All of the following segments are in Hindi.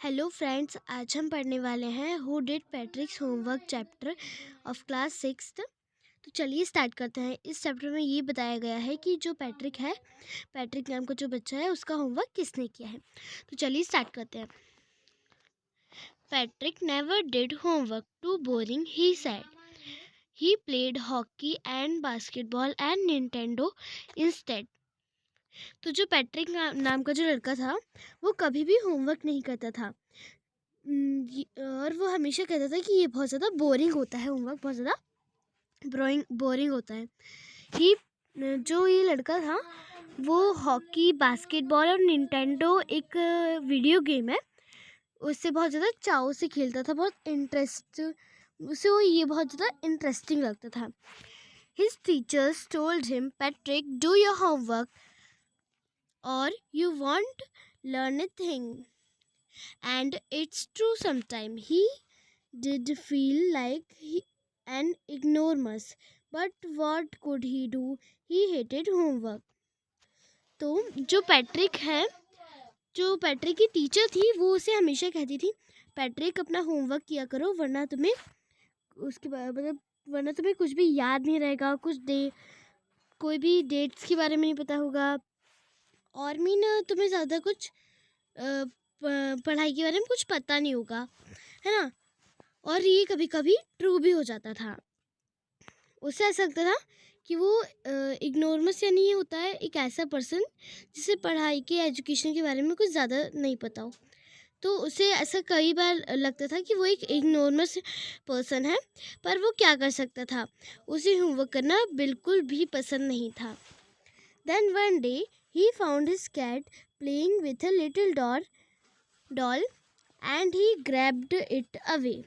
हेलो फ्रेंड्स, आज हम पढ़ने वाले हैं who did पैट्रिक्स homework chapter of class 6th। तो चलिए स्टार्ट करते हैं। इस चैप्टर में ये बताया गया है कि जो पैट्रिक है, पैट्रिक नाम का जो बच्चा है, उसका होमवर्क किसने किया है। तो चलिए स्टार्ट करते हैं। Patrick never did homework, too boring he said. He played hockey and basketball and Nintendo instead. तो जो पैट्रिक नाम का जो लड़का था, वो कभी भी होमवर्क नहीं करता था। और वो हमेशा कहता था कि ये बहुत ज़्यादा बोरिंग होता है, होमवर्क बहुत ज़्यादा बोरिंग होता है। ही जो ये लड़का था, वो हॉकी, बास्केटबॉल और निंटेंडो एक वीडियो गेम है, उससे बहुत ज़्यादा चाव से खेलता था, बहुत इंटरेस्ट उसे वो ये बहुत ज़्यादा इंटरेस्टिंग लगता था। His teachers told him, Patrick do your homework और you won't learn a thing. And it's true sometimes. He did feel like an ignoramus, but what could he do? He hated homework. तो जो पैट्रिक की टीचर थी, वो उसे हमेशा कहती थी, पैट्रिक अपना होमवर्क किया करो, वरना तुम्हें वरना तुम्हें कुछ भी याद नहीं रहेगा, कोई भी डेट्स के बारे में नहीं पता होगा, और तुम्हें ज़्यादा कुछ पढ़ाई के बारे में कुछ पता नहीं होगा, है ना। और ये कभी कभी ट्रू भी हो जाता था। उससे ऐसा लगता था कि वो इग्नोरमस, यानी ये होता है एक ऐसा पर्सन जिसे पढ़ाई के, एजुकेशन के बारे में कुछ ज़्यादा नहीं पता हो। तो उसे ऐसा कई बार लगता था कि वो एक इग्नोरमस पर्सन है, पर वो क्या कर सकता था, उसे होमवर्क करना बिल्कुल भी पसंद नहीं था। Then one day he found his cat playing with a little doll and he grabbed it away.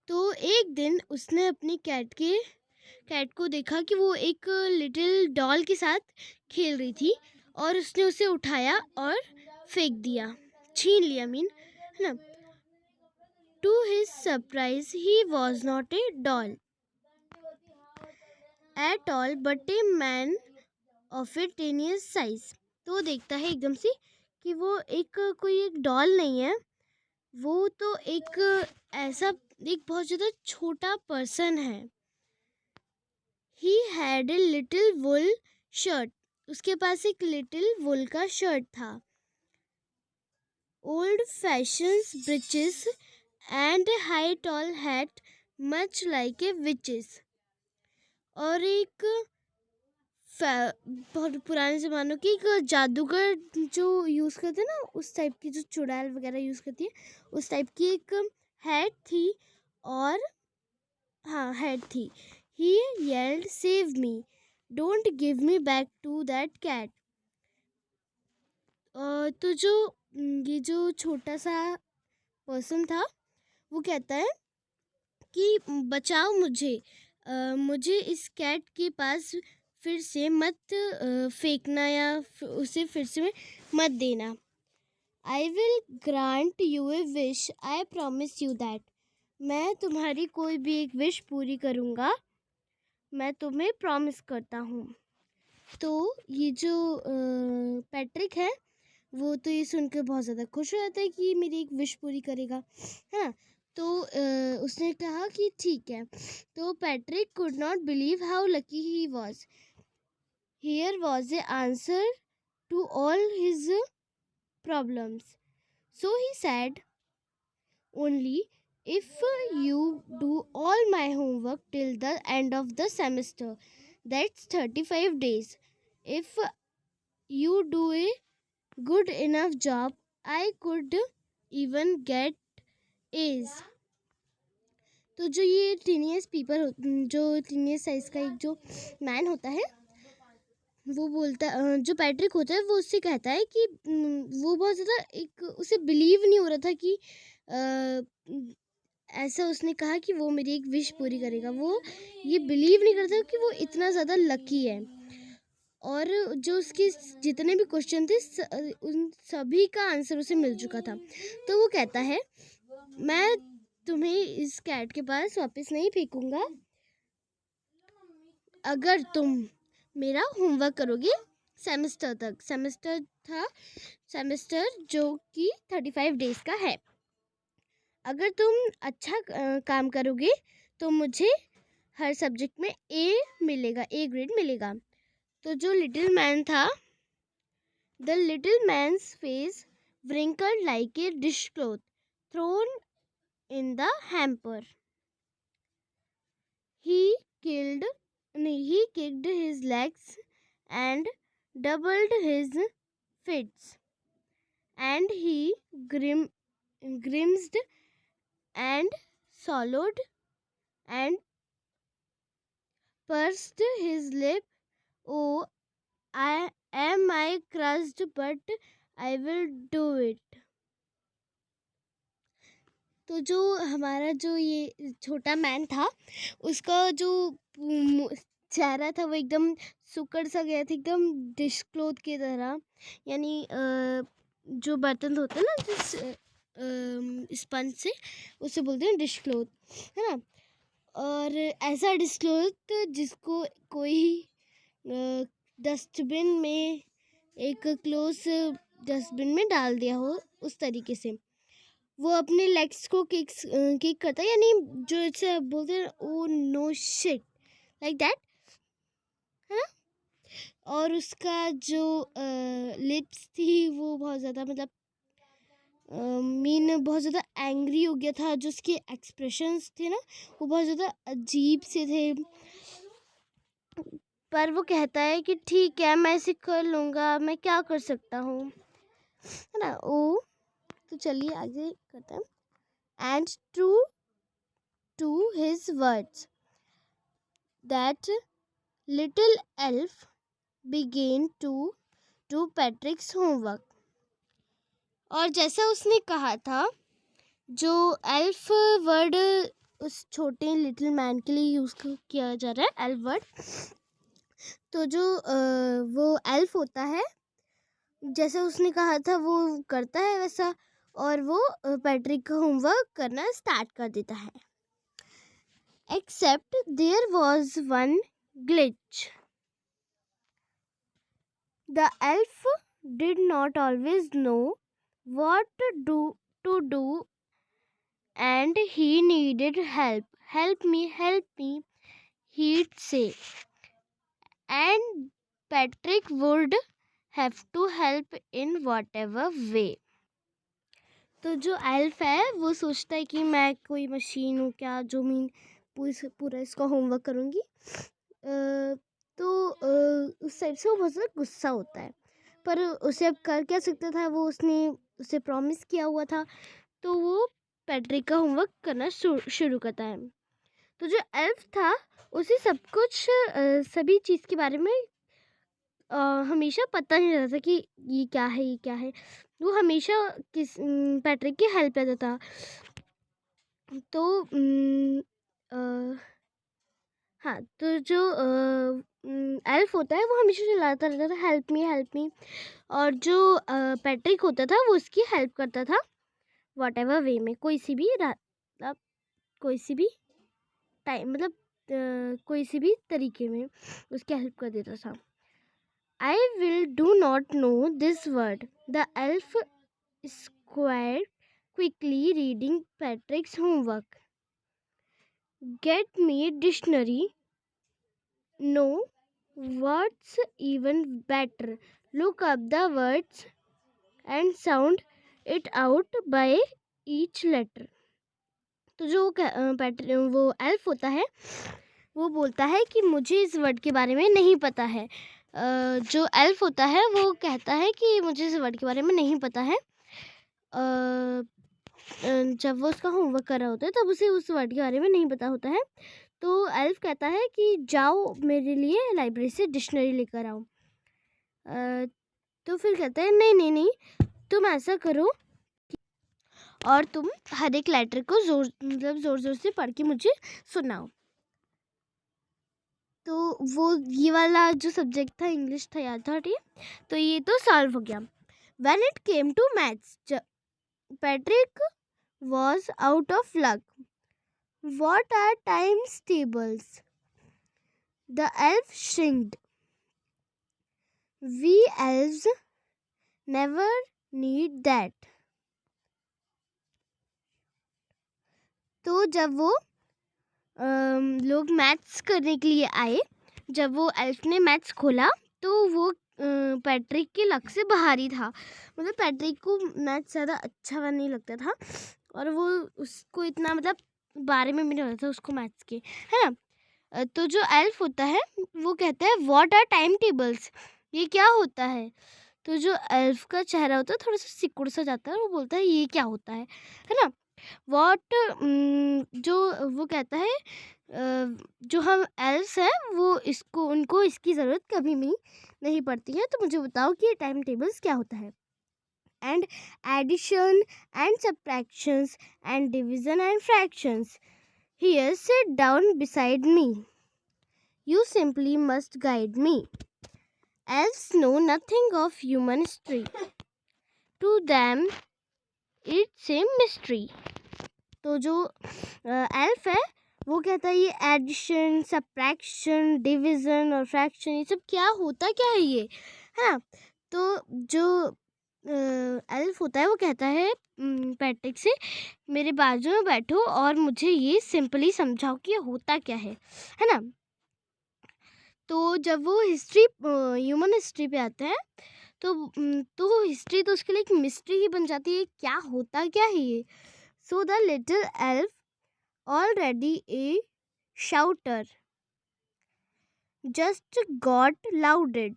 तो एक दिन उसने अपनी कैट को देखा कि वो एक लिटिल डॉल के साथ खेल रही थी, और उसने उसे उठाया और फेंक दिया, छीन लिया, है ना। To his surprise he was not a doll at all but a man of a tenuous size. तो देखता है एकदम से कि वो कोई एक डॉल नहीं है, वो तो एक बहुत ज़्यादा छोटा पर्सन है। He had a little wool shirt, उसके पास एक लिटिल वुल का शर्ट था। Old fashions breeches and high tall hat much like a witch's. और एक बहुत पुराने ज़मानों की एक जादूगर जो यूज़ करते हैं ना, उस टाइप की, जो चुड़ैल वगैरह यूज़ करती है, उस टाइप की एक हैट थी। और हाँ, हैट थी। He yelled, save me, don't give me back to that cat. तो ये जो छोटा सा पर्सन था, वो कहता है कि बचाओ मुझे, मुझे इस कैट के पास फिर से मत फेंकना, या उसे फिर से मत देना। I will grant U A wish, I promise you that. मैं तुम्हारी कोई भी एक विश पूरी करूँगा, मैं तुम्हें प्रॉमिस करता हूँ। तो ये जो पैट्रिक है, वो तो ये सुनकर बहुत ज़्यादा खुश हो जाता है कि मेरी एक विश पूरी करेगा, है ना। तो उसने कहा कि ठीक है। तो Patrick could not believe how lucky he was. Here was a answer to all his problems. So he said, only if you do all my homework till the end of the semester, that's 35 days. If you do a good enough job, I could even get A's. तो जो ये जो टीनियस साइज का एक जो मैन होता है, वो जो पैट्रिक होता है, वो उससे कहता है कि वो बहुत ज़्यादा उसे बिलीव नहीं हो रहा था कि ऐसा उसने कहा कि वो मेरी एक विश पूरी करेगा। वो ये बिलीव नहीं करता कि वो इतना ज़्यादा लकी है। और जो उसके जितने भी क्वेश्चन थे, उन सभी का आंसर उसे मिल चुका था। तो वो कहता है, मैं तुम्हें इस कैट के पास वापस नहीं फेंकूंगा, अगर तुम मेरा होमवर्क करोगे सेमेस्टर था, सेमेस्टर जो कि 35 डेज का है। अगर तुम अच्छा काम करोगे तो मुझे हर सब्जेक्ट में ए मिलेगा, ए ग्रेड मिलेगा। तो जो लिटिल मैन था, the little man's face wrinkled like a dishcloth thrown in the hamper. He kicked his legs and doubled his fists, and he grimaced and swallowed and pursed his lip. Oh, I crushed, but I will do it. तो जो हमारा जो ये छोटा मैन था, उसका जो चेहरा था वो एकदम सुकड़ सा गया था, एकदम डिश क्लोथ की तरह। यानी जो बर्तन होते हैं ना जिस स्पंज से, उसे बोलते हैं डिश क्लोथ, है ना। और ऐसा डिश क्लोथ जिसको कोई डस्टबिन में, एक क्लोज डस्टबिन में डाल दिया हो, उस तरीके से वो अपने लेग्स को किक करता है, यानी जो इसे बोलते हैं oh no shit, like that, है ना। और उसका जो लिप्स थी वो बहुत ज़्यादा, मतलब मीन बहुत ज़्यादा एंग्री हो गया था। जो उसके एक्सप्रेशंस थे ना, वो बहुत ज़्यादा अजीब से थे। पर वो कहता है कि ठीक है, मैं इसे कर लूँगा, मैं क्या कर सकता हूँ, है ना। ओ तो चलिए आगे करते हैं। And true to his words, that little elf began to do Patrick's homework. और जैसा उसने कहा था, जो एल्फ वर्ड उस छोटे लिटिल मैन के लिए यूज़ किया जा रहा है, एल्फ वर्ड। तो जो वो एल्फ होता है, जैसा उसने कहा था वो करता है वैसा, और वो पैट्रिक का होमवर्क करना स्टार्ट कर देता है। Except there was one glitch. The elf did not always know what to do, and he needed help. Help me, he'd say. And Patrick would have to help in whatever way. तो जो एल्फ है वो सोचता है कि मैं कोई मशीन हूँ क्या, जो मीन पूरा इसका होमवर्क करूँगी। तो उस टाइप से वो बहुत ज़्यादा गुस्सा होता है, पर उसे अब कर क्या सकता था, वो उसे प्रॉमिस किया हुआ था। तो वो पैट्रिक का होमवर्क करना शुरू करता है। तो जो एल्फ था उसे सब कुछ सभी चीज़ के बारे में हमेशा पता नहीं रहता कि ये क्या है, ये क्या है। वो हमेशा पैट्रिक की हेल्प लेता था। तो हाँ, तो जो एल्फ होता है वो हमेशा चिल्लाता रहता था, हेल्प मी। और जो पैट्रिक होता था वो उसकी हेल्प करता था वॉट एवर वे में, कोई सी भी टाइम, मतलब कोई सी भी तरीके में उसकी हेल्प कर देता था। I will do not know this word, the elf squared quickly, reading Patrick's homework. Get me dictionary. No, what's even better? Look up the words and sound it out by each letter. तो जो वो एल्फ होता है वो बोलता है कि मुझे इस वर्ड के बारे में नहीं पता है। जो एल्फ होता है वो कहता है कि मुझे इस वर्ड के बारे में नहीं पता है। जब वो उसका होमवर्क कर रहा होता है तब उसे उस वर्ड के बारे में नहीं पता होता है। तो एल्फ कहता है कि जाओ मेरे लिए लाइब्रेरी से डिक्शनरी लेकर आओ। तो फिर कहता है नहीं, तुम ऐसा करो और तुम हर एक लेटर को ज़ोर से पढ़ के मुझे सुनाओ। तो वो ये वाला जो सब्जेक्ट था इंग्लिश था, याद था, ठीक। तो ये तो सॉल्व हो गया। When it came to maths, Patrick was out of luck. What are times tables? The elf shrieked. We elves never need that. तो जब वो लोग मैथ्स करने के लिए आए, जब वो एल्फ ने मैथ्स खोला तो वो पैट्रिक के लक से बाहर ही था। मतलब पैट्रिक को मैथ्स ज़्यादा अच्छा नहीं लगता था और वो उसको इतना मतलब बारे में भी नहीं होता था उसको मैथ्स के, है ना। तो जो एल्फ होता है वो कहता है व्हाट आर टाइम टेबल्स, ये क्या होता है। तो जो एल्फ का चेहरा होता है थोड़ा सा सिकुड़ सा जाता है और वो बोलता है ये क्या होता है ना। व्हाट जो वो कहता है जो हम एल्फ्स हैं वो इसको उनको इसकी ज़रूरत कभी भी नहीं पड़ती है, तो मुझे बताओ कि ये टाइम टेबल्स क्या होता है। And addition and subtractions and division and fractions, here sit down beside me, you simply must guide me. Elves know nothing of human history. To them, it's a mystery. तो जो एल्फ है वो कहता है ये एडिशन, सब्ट्रैक्शन, डिवीज़न और फ्रैक्शन ये सब क्या होता क्या है ये, है ना। तो जो एल्फ होता है वो कहता है पैट्रिक से मेरे बाजू में बैठो और मुझे ये सिंपली समझाओ कि ये होता क्या है ना। तो जब वो हिस्ट्री ह्यूमन हिस्ट्री पे आते हैं तो हिस्ट्री तो उसके लिए एक मिस्ट्री ही बन जाती है, क्या होता क्या है ये। So the little elf already A शाउटर just got lauded.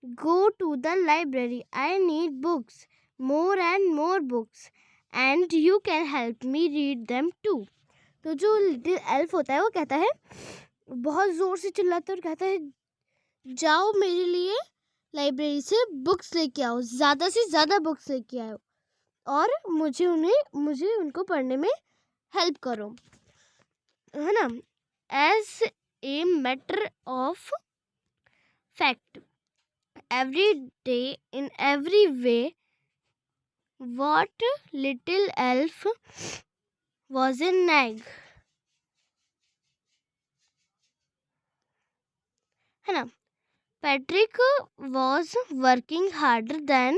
Go to the library. I need books, more and more books, and you can help me read them too. तो जो लिटिल एल्फ होता है वो कहता है, बहुत ज़ोर से चिल्लाता है और कहता है जाओ मेरे लिए लाइब्रेरी से बुक्स लेके आओ, ज़्यादा से ज़्यादा बुक्स लेके आओ और मुझे उनको पढ़ने में हेल्प करो, है ना। As a matter of fact, every day in every way, what little elf was a nag, है ना। Patrick was working harder than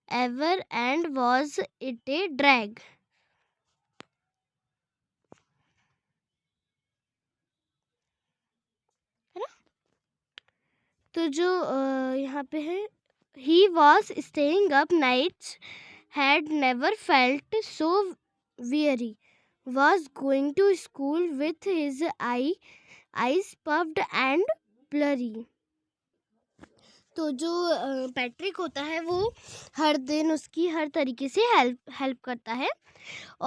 ever and was it a drag. तो जो यहाँ पे है he was staying up nights, had never felt so weary, was going to school with his eyes puffed and blurry. तो जो पैट्रिक होता है वो हर दिन उसकी हर तरीके से हेल्प करता है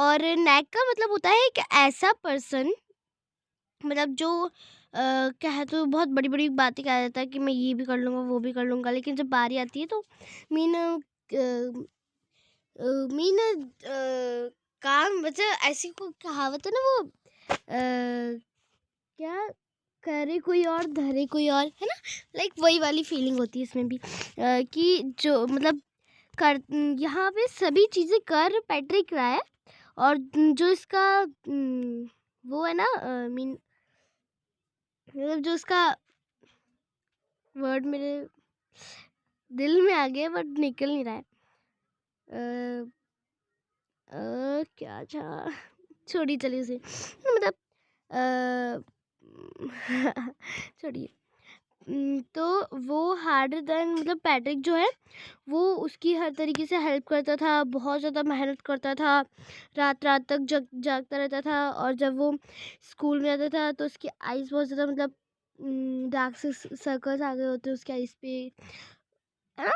और नैक का मतलब होता है कि ऐसा पर्सन मतलब जो क्या है तो बहुत बड़ी बड़ी बातें कह देता है कि मैं ये भी कर लूँगा वो भी कर लूँगा, लेकिन जब बारी आती है तो मीन मीन काम मतलब ऐसी को कहावत है ना वो क्या करे कोई और धरे कोई और, है ना। लाइक वही वाली फीलिंग होती है इसमें भी कि जो मतलब कर यहाँ पे सभी चीज़ें कर पैट्रिक रहा है और जो इसका वो है ना मीन मतलब जो उसका वर्ड मेरे दिल में आ गया बट निकल नहीं रहा है। क्या था छोड़िए चलिए उसे मतलब छोड़िए। तो वो हार्डर देन मतलब पैट्रिक जो है वो उसकी हर तरीके से हेल्प करता था, बहुत ज़्यादा मेहनत करता था, रात रात तक जागता रहता था और जब वो स्कूल में आता था तो उसकी आइज़ बहुत ज़्यादा मतलब डार्क सर्कल्स आ गए होते उसके आइज़ पे, है ना।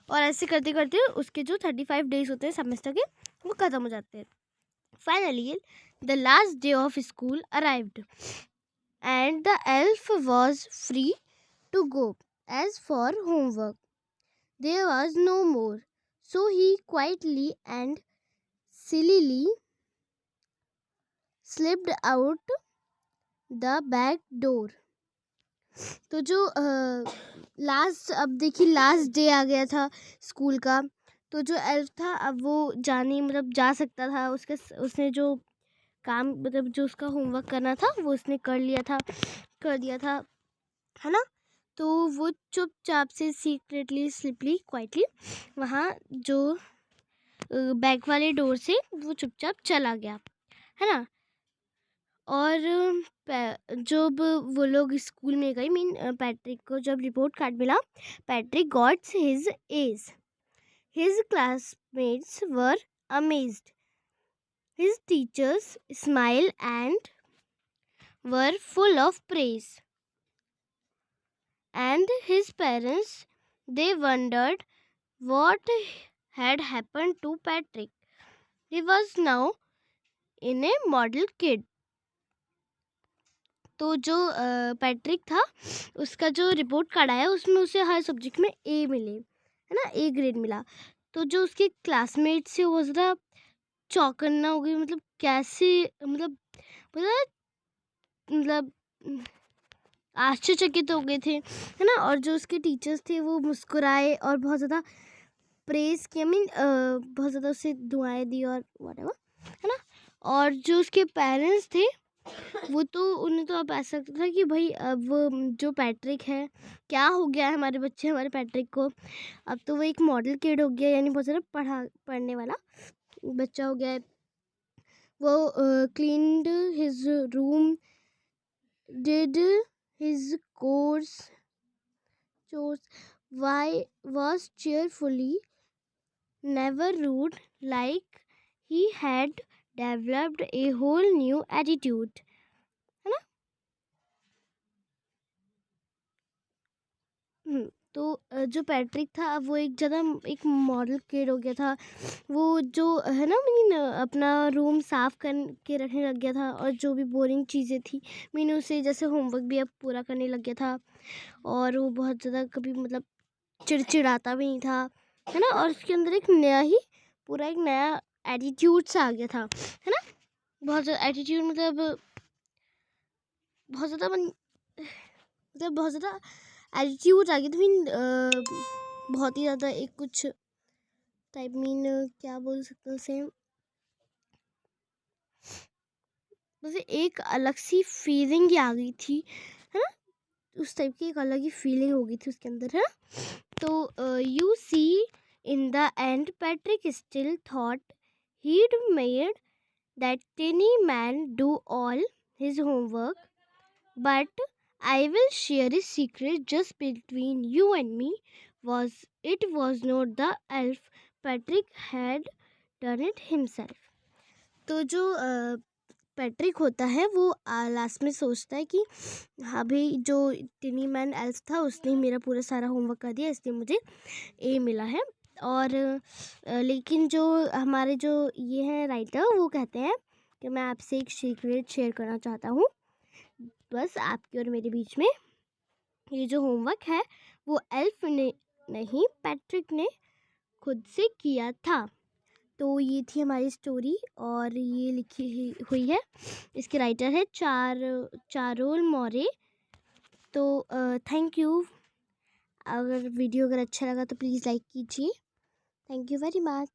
और ऐसे करते करते उसके जो 35 डेज होते हैं सेमेस्टर के वो ख़त्म हो जाते हैं। Finally the last day of school arrived and the elf was free to go. As for homework, there was no more, so he quietly and sillily slipped out the back door. तो जो अब देखिए लास्ट डे आ गया था स्कूल का, तो जो एल्फ था अब वो जाने मतलब जा सकता था, उसने जो काम मतलब जो उसका होमवर्क करना था वो उसने कर दिया था, है ना। तो वो चुपचाप से सीक्रेटली स्लिपली क्वाइटली वहाँ जो बैक वाले डोर से वो चुपचाप चला गया, है ना। और जब वो लोग स्कूल में गए, मीन पैट्रिक को जब रिपोर्ट कार्ड मिला, Patrick gots his age, his classmates were amazed, his teachers smile and were full of praise, and his parents, they wondered what had happened to Patrick. He was now in a model kid. तो जो पैट्रिक था उसका जो रिपोर्ट कार्ड आया उसमें उसे हर सब्जेक्ट में ए मिले, है ना, ए ग्रेड मिला। तो जो उसके क्लासमेट से वो ज़रा चौकन्ना हो गई, मतलब कैसे, मतलब मतलब आश्चर्यचकित हो गए थे, है ना। और जो उसके टीचर्स थे वो मुस्कुराए और बहुत ज़्यादा प्रेज किया, मीन बहुत ज़्यादा उसे दुआएं दी और व्हाटएवर, है ना। और जो उसके पेरेंट्स थे वो तो उन्हें तो अब ऐसा लगता था कि भाई अब जो पैट्रिक है, क्या हो गया है हमारे बच्चे, हमारे पैट्रिक को, अब तो वो एक मॉडल किड हो गया, यानी बहुत ज़्यादा पढ़ने वाला बच्चा हो गया है। वो cleaned his room, did his chores, why was cheerfully, never rude, like he had developed a whole new attitude, है ना। तो जो पैट्रिक था अब वो एक मॉडल किड हो गया था। वो जो है ना, मीन अपना रूम साफ कर के रखने लग गया था, और जो भी बोरिंग चीज़ें थी मीन उसे जैसे होमवर्क भी अब पूरा करने लग गया था। और वो बहुत ज़्यादा कभी मतलब चिड़चिड़ाता भी नहीं था, है ना। और उसके अंदर एक नया एटीट्यूड सा आ गया था, है ना। बहुत ज़्यादा एटीट्यूड, मतलब बहुत ज़्यादा बहुत ज़्यादा एटीट्यूड आ गया था, मीन बहुत ही ज़्यादा एक कुछ टाइप, मीन क्या बोल सकते हैं उसे, मुझे एक अलग सी फीलिंग ही आ गई थी, है ना। उस टाइप की एक अलग ही फीलिंग हो गई थी उसके अंदर, है। तो you see, in the end, Patrick still thought he'd made that tiny man do all his homework. But I will share a secret just between you and me. It was not the elf. Patrick had done it himself. तो जो पैट्रिक होता है वो लास्ट में सोचता है कि हाँ भाई, जो टिनी मैन एल्फ था उसने मेरा पूरा सारा होमवर्क कर दिया, इसलिए मुझे ए मिला है। और लेकिन जो हमारे जो ये हैं राइटर, वो कहते हैं कि मैं आपसे एक सीक्रेट शेयर करना चाहता हूँ, बस आपके और मेरे बीच में। ये जो होमवर्क है वो एल्फ ने नहीं, पैट्रिक ने खुद से किया था। तो ये थी हमारी स्टोरी, और ये लिखी हुई है, इसके राइटर है चारोल मोरे। तो थैंक यू। अगर वीडियो अच्छा लगा तो प्लीज़ लाइक कीजिए। Thank you very much.